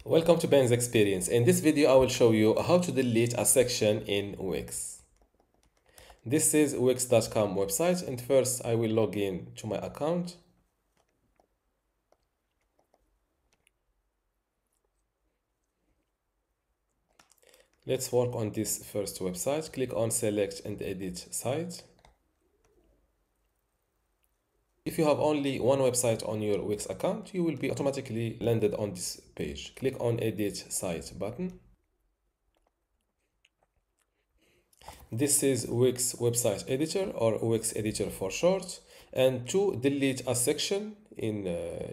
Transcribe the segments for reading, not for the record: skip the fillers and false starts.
Welcome to Ben's Experience. In this video, I will show you how to delete a section in Wix. This is wix.com website, and first I will log in to my account. Let's work on this first website. Click on Select and Edit Site. If you have only one website on your Wix account, you will be automatically landed on this page. Click on Edit Site button. This is Wix Website Editor, or Wix Editor for short. And to delete a section in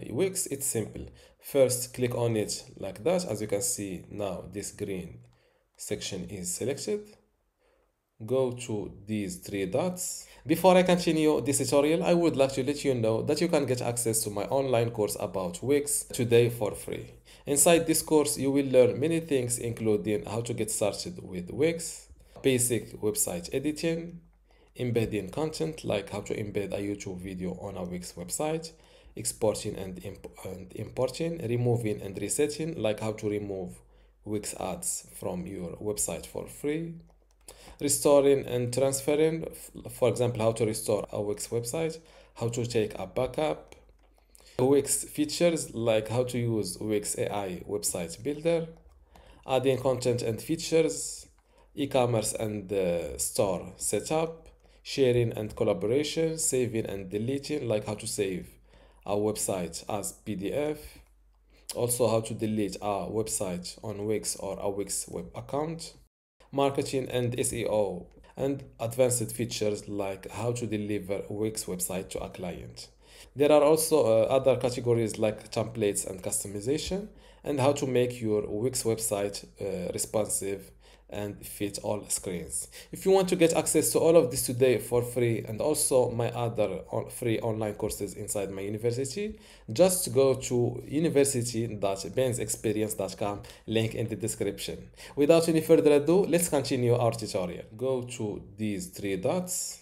Wix, it's simple. First, click on it like that. As you can see now, this green section is selected. Go to these three dots. Before I continue this tutorial, I would like to let you know that you can get access to my online course about Wix today for free. Inside this course, you will learn many things, including how to get started with Wix, basic website editing, embedding content like how to embed a YouTube video on a Wix website, exporting and importing, removing and resetting like how to remove Wix ads from your website for free, restoring and transferring, for example, how to restore a Wix website, how to take a backup, Wix features like how to use Wix AI website builder, adding content and features, e-commerce and store setup, sharing and collaboration, saving and deleting, like how to save a website as PDF, also how to delete a website on Wix or a Wix web account, marketing and SEO, and advanced features like how to deliver a Wix website to a client. There are also other categories like templates and customization, and how to make your Wix website responsive and fit all screens. If you want to get access to all of this today for free, and also my other free online courses inside my university, just go to university.bensexperience.com, link in the description. Without any further ado, let's continue our tutorial. Go to these three dots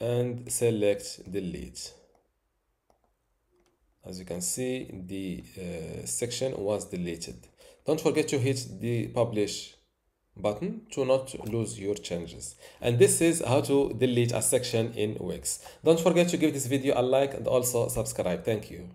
and select delete. As you can see, the section was deleted. Don't forget to hit the publish button to not lose your changes. And this is how to delete a section in Wix. Don't forget to give this video a like and also subscribe. Thank you.